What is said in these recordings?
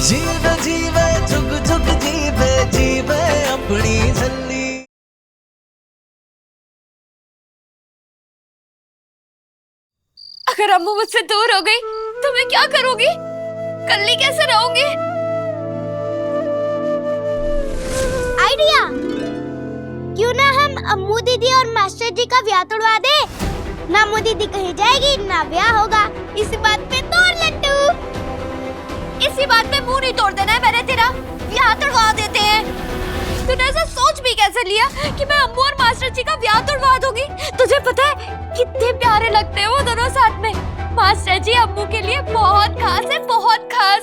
जीवे जीवे झुक झुक जीवे जीवे अपनी झल्ली। अगर अम्मू मुझसे दूर हो गई तो मैं क्या करूंगी? कल्ली कैसे रहूंगी? आइडिया, क्यों ना हम अम्मू दीदी और मास्टर जी का ब्याह तोड़वा दे। ना अम्मू दीदी कहीं जाएगी ना ब्याह होगा। इसी बात पे तोड़ लट्टू। इसी बात पे मुंह नहीं तोड़ देना है मैंने तेरा, ब्याह तोड़वा देते हैं। तूने ऐसा सोच भी कैसे लिया कि मैं अम्मू और मास्टर जी का ब्याह तोड़वा दूंगी? तुझे पता है कितने प्यारे लगते हैं वो दोनों साथ में। मास्टर जी अम्मू के लिए बहुत खास है, बहुत खास।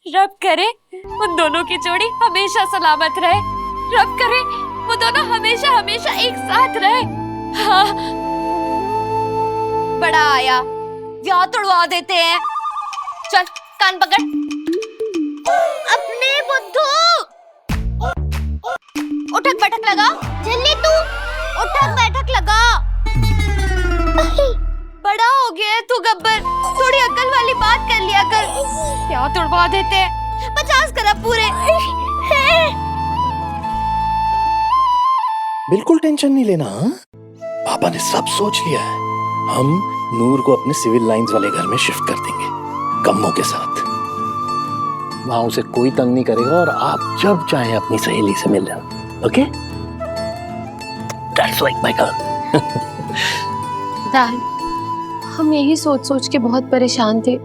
रब करे उन दोनों की जोड़ी हमेशा सलामत रहे। रब करे वो दोनों हमेशा हमेशा एक साथ रहे। हाँ, बड़ा आया, ब्याह तोड़वा देते हैं। चल कान पकड़। अपने बुद्धू, उठक बैठक लगा। जल्दी तू उठक बैठक लगा। बड़ा हो गया है तू गब्बर, थोड़ी अक्ल वाली बात कर लिया कर। क्या तोड़वा देते हैं, 50 करब पूरे। बिल्कुल टेंशन नहीं लेना। पापा ने सब सोच लिया है। हम नूर को अपने सिविल लाइंस वाले घर में शिफ्ट कर देंगे, कम्मों के साथ। वहां उसे कोई तंग नहीं करेगा और आप जब चाहे अपनी सहेली से मिल लेना। Okay? That's like my girl. Dad, हम यही सोच सोच के बहुत परेशान थे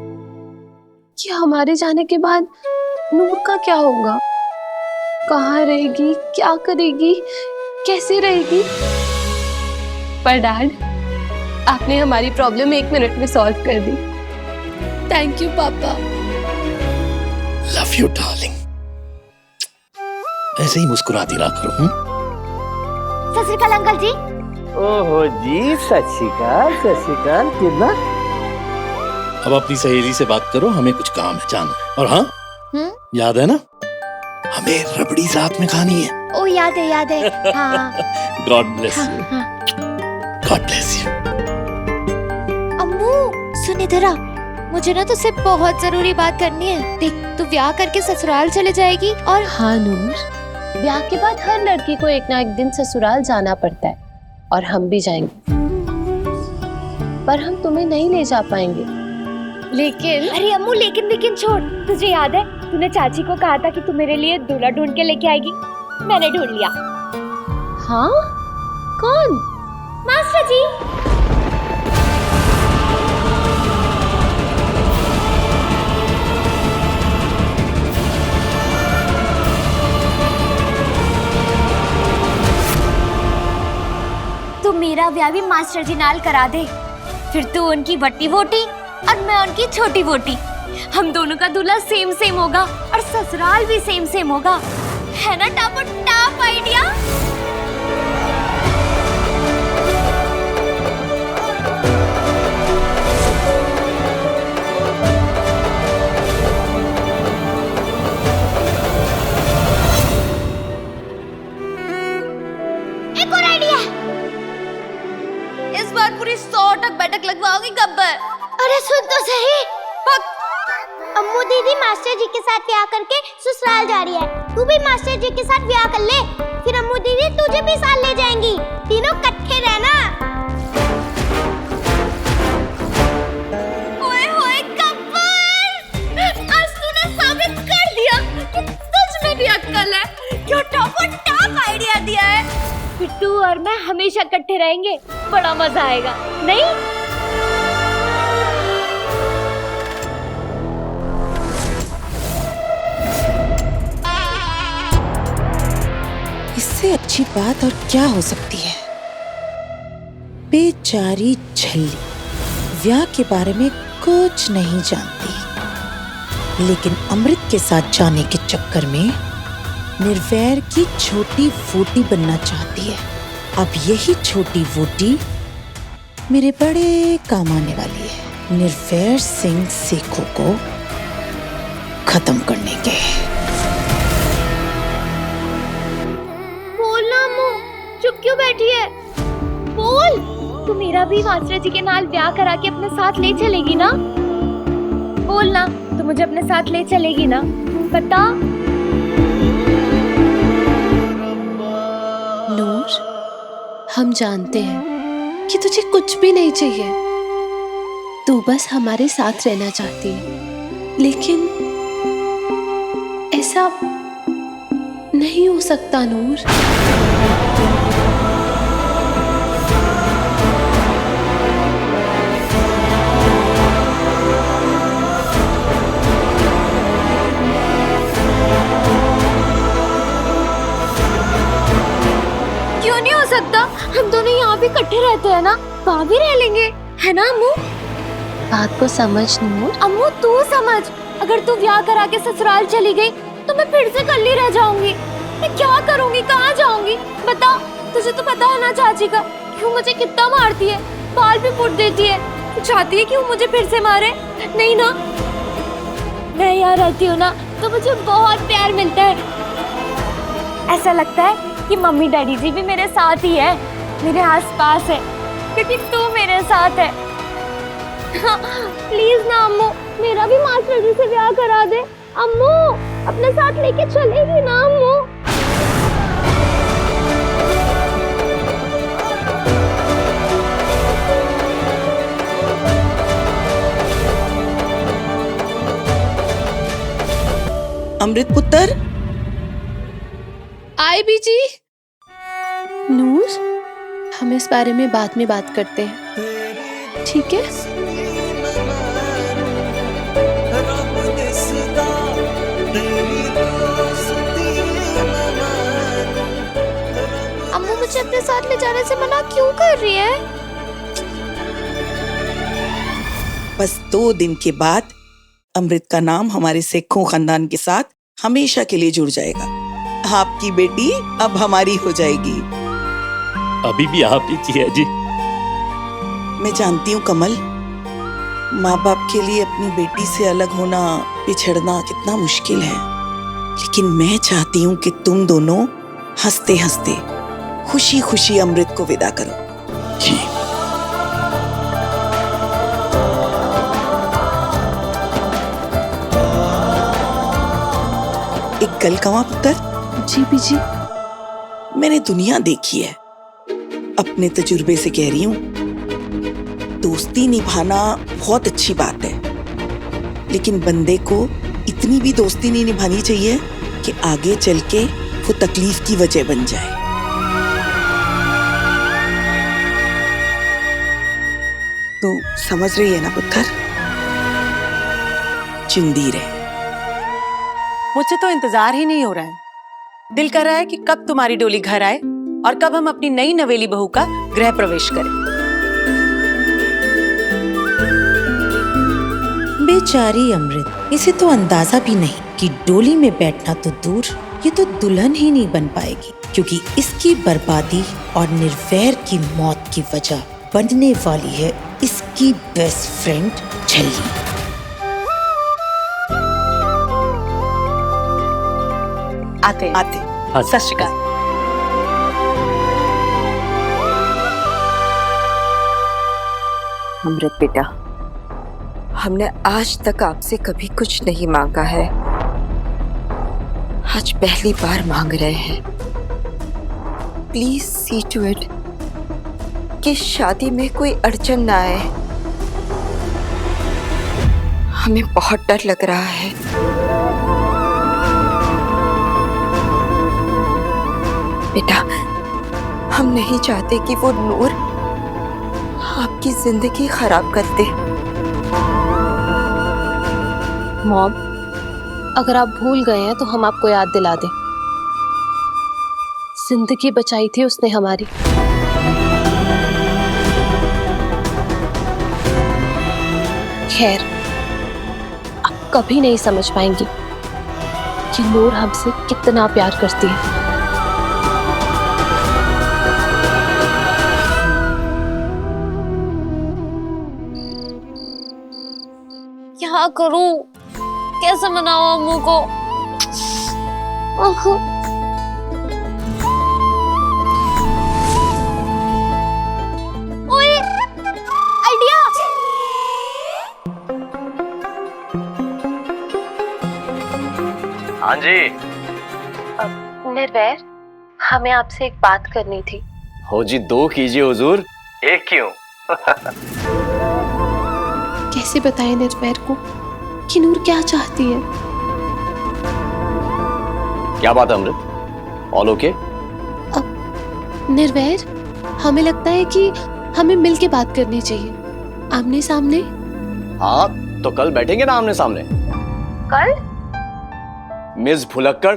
कि हमारे जाने के बाद नूर का क्या होगा, कहाँ रहेगी, क्या करेगी, कैसे रहेगी। पर डैड, आपने हमारी प्रॉब्लम 1 मिनट में सॉल्व कर दी। थैंक यू पापा। Love you darling. ऐसे ही मुस्कुराती रहा करो। सत श्री अकाल अंकल जी। ओहो जी, सत श्री अकाल। कितना? अब अपनी सहेली से बात करो, हमें कुछ काम है, जाना है। और हाँ, याद है ना, हमें रबड़ी साथ में खानी है। ओ याद है। हाँ। गॉड ब्लेस हाँ, यू। हाँ। God bless you. अम्मू सुन इधर आ, मुझे ना तुझसे बहुत जरूरी बात करनी है। देख, तू ब्याह करके ससुराल चले जाएगी और हाँ नूर, ब्याह के बाद हर लड़की को एक ना एक दिन ससुराल जाना पड़ता है और हम भी जाएंगे, पर हम तुम्हें नहीं ले जा पाएंगे। लेकिन अरे अम्मू, लेकिन छोड़। तुझे याद है तूने चाची को कहा था कि तू मेरे लिए दूल्हा ढूंढ के लेके आएगी? मैंने ढूंढ लिया। हाँ? कौन? मास्टर जी। तू मेरा ब्याह भी मास्टर जी नाल करा दे, फिर तू उनकी बट्टी वोटी और मैं उनकी छोटी वोटी। हम दोनों का दूल्हा सेम होगा और ससुराल भी सेम होगा। है ना टापो टाप आइडिया? एक और आइडिया। इस बार पूरी 100 टक बैठक लगवाओगी गब्बर। अरे सुन तो सही। अम्मू दीदी मास्टर जी के साथ ब्याह करके ससुराल जा रही है। तू भी मास्टर जी के साथ ब्याह कर ले, फिर अम्मू दीदी तुझे भी साथ ले जाएंगी। तीनों इकट्ठे रहना। ओए होए गब्बर, आज तूने साबित कर दिया कि तुझ में भी अक्ल है। क्या टॉप और टॉप आइडिया दिया है। फिर तू और मैं हमेशा इकट्ठे रहेंगे, बड़ा मजा आएगा। नहीं? इससे अच्छी बात और क्या हो सकती है। बेचारी झल्ली ब्याह के बारे में कुछ नहीं जानती, लेकिन अमृत के साथ जाने के चक्कर में निर्वैर की छोटी वोटी बनना चाहती है। अब यही छोटी वोटी मेरे बड़े काम आने वाली है, निर्वैर सिंह सेखों को खत्म करने के। चुप क्यों बैठी है? बोल। तू मेरा भी मास्टर जी के नाल ब्याह करा के अपने साथ ले चलेगी ना? बोल ना, तो मुझे अपने साथ ले चलेगी ना? बता। नूर, हम जानते हैं कि तुझे कुछ भी नहीं चाहिए, तू बस हमारे साथ रहना चाहती है, लेकिन ऐसा नहीं हो सकता नूर। क्यों नहीं हो सकता? हम दोनों यहाँ भी इकट्ठे रहते हैं ना, वहाँ भी रह लेंगे, है ना अम्मू? बात को समझ नूर। अम्मू तू समझ, अगर तू ब्याह करा के ससुराल चली गई तो मैं फिर से कल्ली रह जाऊंगी। मैं क्या करूंगी, कहाँ जाऊंगी? बता। तुझे तो पता है ना चाची का क्यों मुझे कितना मारती है, बाल भी पुट देती है। तू चाहती है कि वो मुझे फिर से मारे? नहीं ना। मैं यहाँ रहती हूँ ना तो मुझे बहुत प्यार मिलता है। ऐसा लगता है कि मम्मी डैडी जी भी मेरे साथ ही है, मेरे आसपास है, क्योंकि तू मेरे साथ है। प्लीज ना अम्मू, मेरा भी मास्टर जी से ब्याह करा दे। अम्मू अपने साथ लेके चलेगी ना अम्मू? अमृत पुत्र, आए बीजी। नूर, हम इस बारे में बाद में बात करते हैं, ठीक है? रब दिसदा तेरी दोस्ती अम्मू मुझे अपने साथ ले जाने से मना क्यों कर रही है? बस 2 दिन के बाद अमृत का नाम हमारे सिखों खानदान के साथ हमेशा के लिए जुड़ जाएगा। आपकी बेटी अब हमारी हो जाएगी। अभी भी आप ही जिया जी। मैं जानती हूँ कमल, माँ बाप के लिए अपनी बेटी से अलग होना, बिछड़ना कितना मुश्किल है, लेकिन मैं चाहती हूँ कि तुम दोनों हंसते हंसते खुशी खुशी अमृत को विदा करो। जी। एक गल कवां पुत्र, जी बीजी। मैंने दुनिया देखी है, अपने तजुर्बे से कह रही हूँ, दोस्ती निभाना बहुत अच्छी बात है, लेकिन बंदे को इतनी भी दोस्ती नहीं निभानी चाहिए कि आगे चल के वो तकलीफ की वजह बन जाए। तो समझ रही है ना पुत्र? जिंदी रहे। मुझे तो इंतजार ही नहीं हो रहा है। दिल कर रहा है कि कब तुम्हारी डोली घर आए और कब हम अपनी नई नवेली बहू का गृह प्रवेश करें। बेचारी अमृत, इसे तो अंदाजा भी नहीं कि डोली में बैठना तो दूर, ये तो दुल्हन ही नहीं बन पाएगी, क्योंकि इसकी बर्बादी और निर्वैर की मौत की वजह बनने वाली है इसकी बेस्ट फ्रेंड झल्ली। आते सत श्री अकाल। अमृत बेटा, हमने आज तक आपसे कभी कुछ नहीं मांगा है, आज पहली बार मांग रहे हैं। प्लीज सी टू इट कि शादी में कोई अड़चन ना आए। हमें बहुत डर लग रहा है। बेटा, हम नहीं चाहते कि वो नूर आपकी जिंदगी खराब कर दे। मॉम, अगर आप भूल गए हैं तो हम आपको याद दिला दें, जिंदगी बचाई थी उसने हमारी। खैर, आप कभी नहीं समझ पाएंगी कि नूर हमसे कितना प्यार करती है। क्या करूं, कैसे मनाऊं अम्मू को? ओए, आइडिया! हाँ जी। निर्वैर, हमें आपसे एक बात करनी थी। हो जी, 2 कीजिए हुजूर, 1 क्यों? कैसे बताएं निर्वैर को कि नूर क्या चाहती है? क्या बात है अमृत? All okay? निर्वैर, हमें लगता है कि हमें मिल के बात करनी चाहिए, आमने सामने। हाँ, तो कल बैठेंगे ना आमने सामने। कल? मिस भुलक्कड़,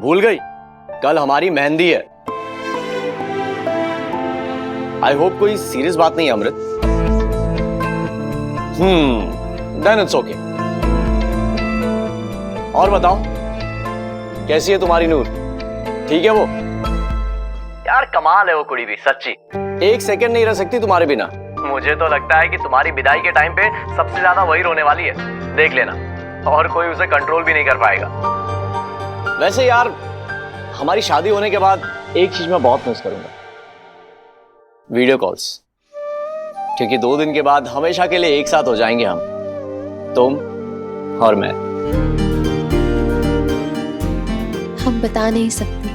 भूल गई? कल हमारी मेहंदी है। आई होप कोई सीरियस बात नहीं है अमृत। Then it's okay. और बताओ, कैसी है तुम्हारी नूर? ठीक है वो? यार कमाल है वो कुड़ी भी, सच्ची। 1 सेकंड नहीं रह सकती तुम्हारे बिना। मुझे तो लगता है कि तुम्हारी विदाई के टाइम पे सबसे ज्यादा वही रोने वाली है, देख लेना। और कोई उसे कंट्रोल भी नहीं कर पाएगा। वैसे यार, हमारी शादी होने के बाद एक चीज मैं बहुत मिस करूंगा, वीडियो कॉल्स। क्योंकि 2 दिन के बाद हमेशा के लिए एक साथ हो जाएंगे हम, तुम और मैं। हम बता नहीं सकते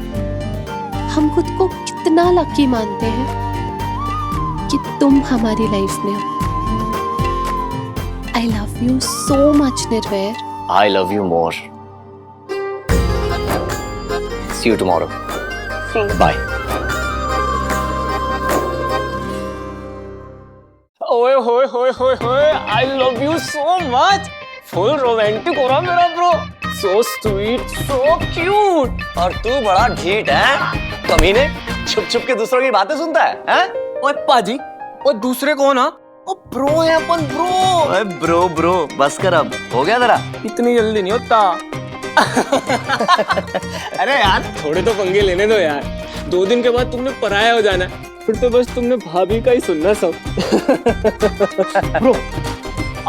हम खुद को कितना लकी मानते हैं कि तुम हमारी लाइफ में हो। I love you so much Nirvair. I love you more. See you tomorrow. Bye. ओए होए होए होए होए, I love you so much. Full romantic हो रहा मेरा bro. So sweet, so cute. और तू बड़ा ढीठ है, कमीने। छुप छुप के दूसरों की बातें सुनता है, हैं? ओए पाजी, ओए दूसरे कौन? ओ ब्रो है अपन, ब्रो। ओए ब्रो ब्रो, बस कर अब, हो गया तेरा? इतनी जल्दी नहीं होता। अरे यार, थोड़े तो पंगे लेने दो यार। 2 दिन के बाद तुमने पराया हो जाना, फिर तो बस तुमने भाभी का ही सुनना सब। ब्रो,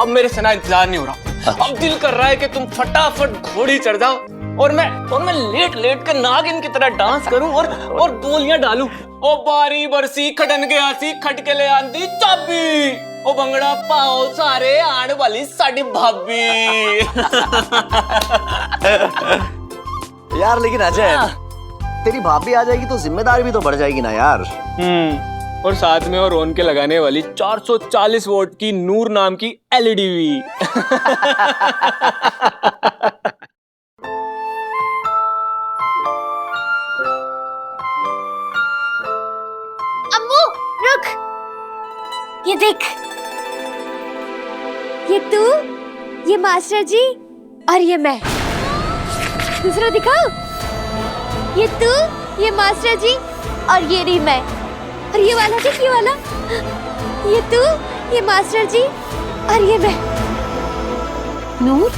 अब मेरे से ना इंतजार नहीं हो रहा। अब दिल कर रहा है कि तुम फटाफट घोड़ी चढ़ जाओ और मैं लेट लेट कर नागिन की तरह डांस करूं और बोलियां डालूं। ओ बारी बरसी खटन के आसी खटके ले आंदी चाबी, ओ भंगड़ा पाओ सारे आने वाली साडी भाभी। यार लेकिन अजय, तेरी भाभी आ जाएगी तो जिम्मेदारी भी तो बढ़ जाएगी ना यार। और साथ में और रोन के लगाने वाली 440 वोल्ट की नूर नाम की एलईडी भी। अम्मू रुक, ये देख, ये तू, ये मास्टर जी और ये मैं। दूसरा दिखाओ, ये तू, ये मास्टर जी और ये रही मैं। और ये वाला देख, ये वाला, ये तू, ये मास्टर जी और ये मैं। नूर,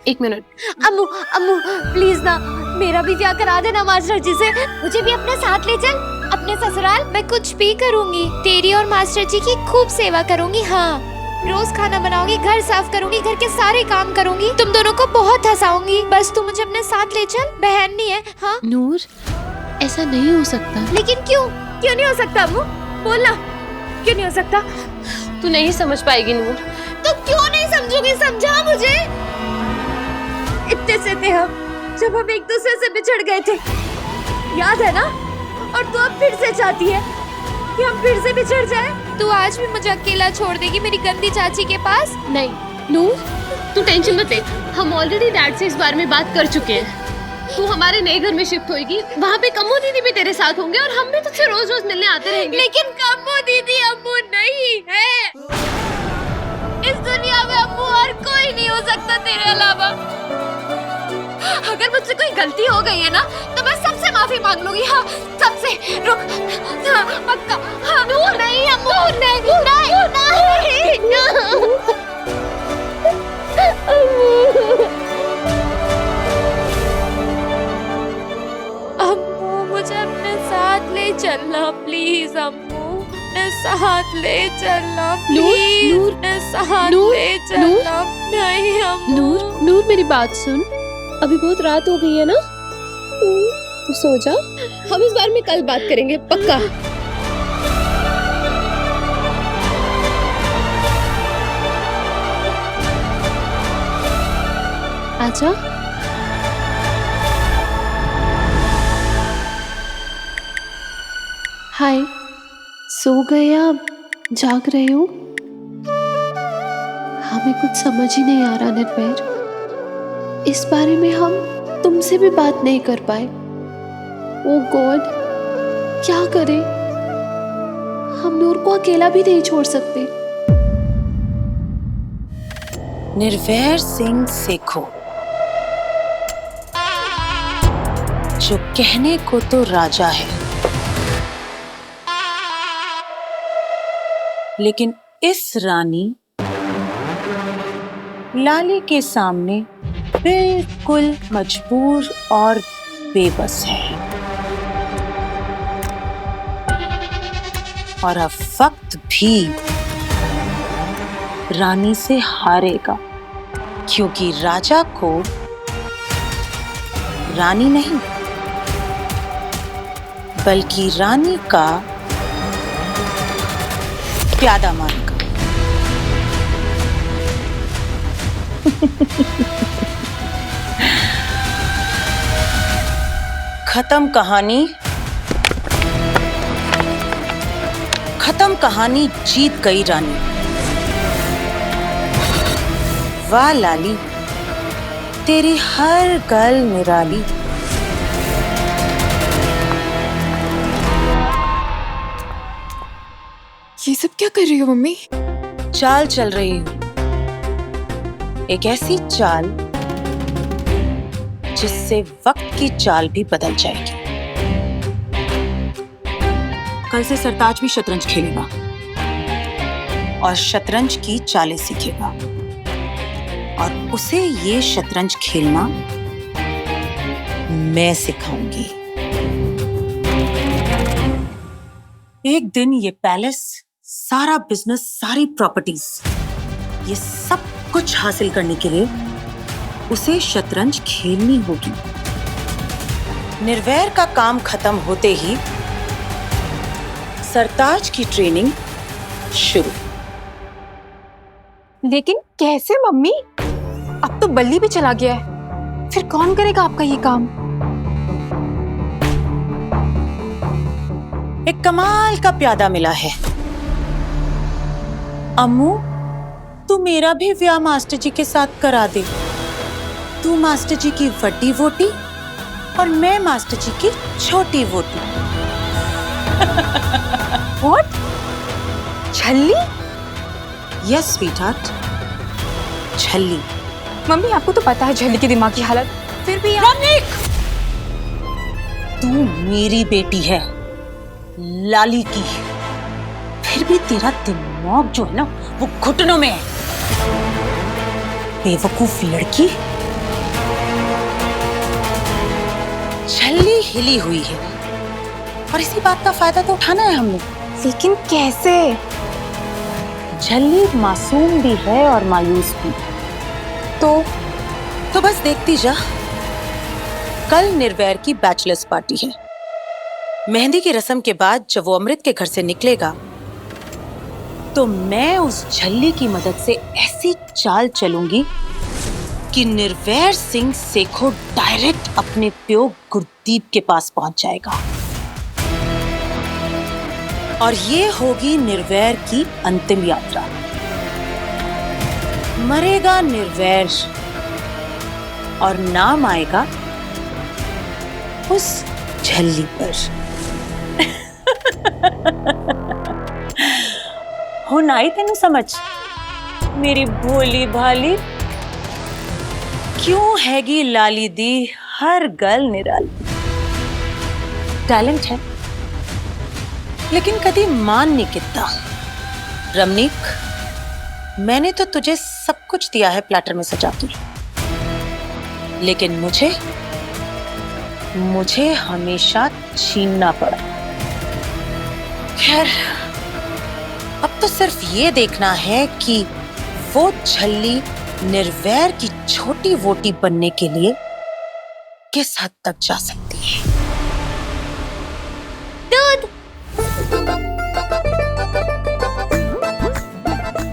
1 मिनट। अम्मू अम्मू प्लीज ना, मेरा भी ब्याह करा देना मास्टर जी से। मुझे भी अपने साथ ले चल, अपने ससुराल। मैं कुछ भी करूंगी, तेरी और मास्टर जी की खूब सेवा करूंगी। हाँ, रोज खाना बनाऊंगी, घर साफ करूंगी, घर के सारे काम करूंगी, तुम दोनों को बहुत हंसाऊंगी। बस तू मुझे अपने साथ ले चल, बहन नहीं है? हाँ नूर, ऐसा नहीं हो सकता। लेकिन क्यों क्यों नहीं हो सकता अम्मू? बोलना, क्यों नहीं हो सकता? तू नहीं समझ पाएगी नूर। तो क्यों नहीं समझूंगी? समझा मुझे। इतने से थे हम जब हम एक दूसरे से बिछड़ गए थे, याद है ना? और तू अब फिर से चाहती है कि हम फिर से बिछड़ जाए? तू आज भी मुझे अकेला छोड़ देगी मेरी गंदी चाची के पास? नहीं नूर, तू टेंशन मत ले, हम ऑलरेडी डैड से इस बारे में बात कर चुके हैं। तू हमारे नए घर में शिफ्ट होएगी, वहाँ पे कम्मो दीदी भी तेरे साथ होंगे और हम भी तुझसे रोज रोज मिलने आते रहेंगे। लेकिन कम्मो दीदी अम्मू नहीं है। इस दुनिया में अम्मू और कोई नहीं हो सकता तेरे अलावा। अगर मुझसे कोई गलती हो गई है ना, तो मैं सबसे माफी मांग लूंगी। हाँ, सबसे। रुक, हाँ, पक्का। हाँ, नहीं अम्मू, नहीं, अम्मू मुझे अपने साथ ले चलना प्लीज। अम्मू अपने साथ ले चलना प्लीज। अपने साथ ले चलना। नहीं अम्मू। नूर मेरी बात सुन, अभी बहुत रात हो गई है ना, तू सो जा। हम इस बारे में कल बात करेंगे, पक्का। आजा। हाय, सो गए या जाग रहे हो? हमें कुछ समझ ही नहीं आ रहा निर्भय। इस बारे में हम तुमसे भी बात नहीं कर पाए। ओ गॉड, क्या करें? हम नूर को अकेला भी नहीं छोड़ सकते। निर्वैर सिंह सेखो, जो कहने को तो राजा है, लेकिन इस रानी लाली के सामने बिल्कुल मजबूर और बेबस है। और अब वक्त भी रानी से हारेगा, क्योंकि राजा को रानी नहीं बल्कि रानी का प्यादा मारेगा। खत्म कहानी, खत्म कहानी, जीत गई रानी। वाह लाली, तेरी हर गल निराली। ये सब क्या कर रही हो मम्मी? चाल चल रही हूं, एक ऐसी चाल जिससे वक्त की चाल भी बदल जाएगी। कल से सरताज भी शतरंज खेलेगा और शतरंज की चालें सीखेगा, और उसे ये शतरंज खेलना मैं सिखाऊंगी। एक दिन ये पैलेस, सारा बिजनेस, सारी प्रॉपर्टीज, ये सब कुछ हासिल करने के लिए उसे शतरंज खेलनी होगी। निर्वैर का काम खत्म होते ही सरताज की ट्रेनिंग शुरू। लेकिन कैसे मम्मी? अब तो बल्ली भी चला गया है, फिर कौन करेगा आपका ये काम? एक कमाल का प्यादा मिला है। अम्मू, तू मेरा भी ब्याह मास्टर जी के साथ करा दे। तू मास्टर जी की बड़ी वोटी और मैं मास्टर जी की छोटी वोटी। What? छल्ली? यस स्वीटहार्ट, छल्ली। मम्मी आपको तो पता है झल्ली की दिमाग की हालत, फिर भी रमनीक, तू मेरी बेटी है, लाली की, फिर भी तेरा दिमाग जो है ना वो घुटनों में है। बेवकूफ लड़की, छल्ली हिली हुई है और इसी बात का फायदा तो उठाना है हमने। लेकिन कैसे? झल्ली मासूम भी है और मायूस भी। तो बस देखती जा। कल निर्वैर की बैचलर्स पार्टी है। मेहंदी की रस्म के बाद जब वो अमृत के घर से निकलेगा तो मैं उस झल्ली की मदद से ऐसी चाल चलूंगी कि निर्वैर सिंह सेखो डायरेक्ट अपने प्यो गुरदीप के पास पहुंच जाएगा। और ये होगी निर्वैर की अंतिम यात्रा। मरेगा निर्वैर और नाम आएगा उस झल्ली पर। हुन आई तेनू समझ मेरी भोली भाली? क्यों हैगी लाली दी हर गल निराली? टैलेंट है लेकिन कभी मान नहीं किता। रमनीक, मैंने तो तुझे सब कुछ दिया है प्लेटर में सजा के, लेकिन मुझे हमेशा छीनना पड़ा। खैर, अब तो सिर्फ ये देखना है कि वो झल्ली निर्वैर की छोटी वोटी बनने के लिए किस हद तक जा सकती है। दूध।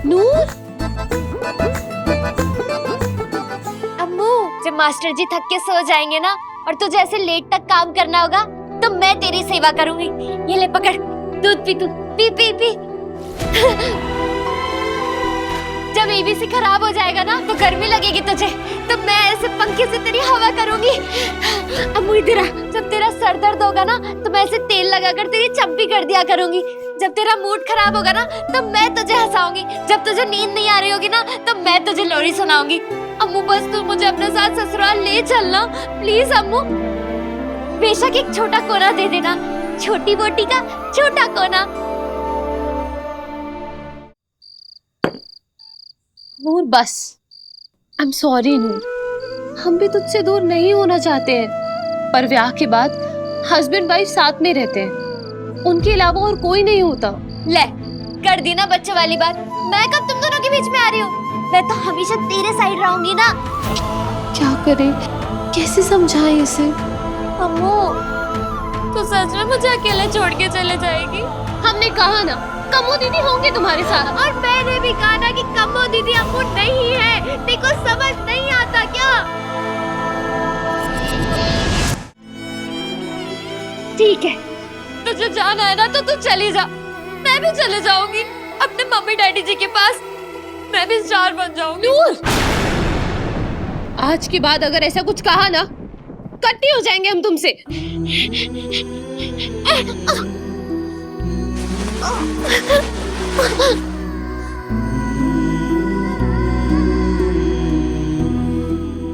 नूर, अम्मू, जब मास्टर जी थक के सो जाएंगे ना और तुझे ऐसे लेट तक काम करना होगा तो मैं तेरी सेवा करूंगी। ये ले पकड़। दूध पी तू, पी पी पी। जब एबीसी खराब हो जाएगा ना तो गर्मी लगेगी तुझे, तो मैं ऐसे पंखे से तेरी हवा करूंगी। अम्मू इधर आ, जब तेरा सर दर्द होगा ना तो मैं ऐसे तेल लगाकर तेरी चंपी कर दिया करूंगी। जब तेरा मूड खराब होगा ना तो मैं तुझे हंसाऊंगी। जब तुझे नींद नहीं आ रही होगी ना तो मैं तुझे लोरी सुनाऊंगी। अम्मू बस तू मुझे अपने साथ ससुराल ले चलना प्लीज अम्मू। बेशक एक छोटा कोना दे देना, छोटी बोटी का छोटा कोना। नूर बस, आई एम सॉरी नूर, हम भी तुझसे दूर नहीं होना चाहते हैं, पर ब्याह के बाद हस्बैंड वाइफ साथ में रहते हैं, उनके अलावा और कोई नहीं होता। ले कर दी ना बच्चे वाली बात। मैं कब तुम दोनों के बीच में आ रही हूँ? मैं तो हमेशा तेरे साइड रहूंगी ना। क्या करें, कैसे समझाएं इसे? अम्मू तू सच में मुझे अकेले छोड़ के चले जाएगी? हमने कहा ना कम्मो दीदी होंगे तुम्हारे साथ। और मैंने भी कहा ना कि कम्मो दीदी अम्मू नहीं है। देखो समझ नहीं आता क्या? ठीक है, तुझे जाना है ना तो तू चली जा, मैं भी चले जाऊंगी अपने मम्मी डैडी जी के पास। मैं भी स्टार बन जाऊंगी। नूर, आज के बाद अगर ऐसा कुछ कहा ना कट्टी हो जाएंगे हम तुमसे।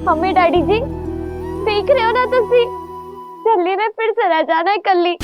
मम्मी डैडी जी देख रहे हो ना तुसी, जल्दी में फिर चला जाना है कल्ली।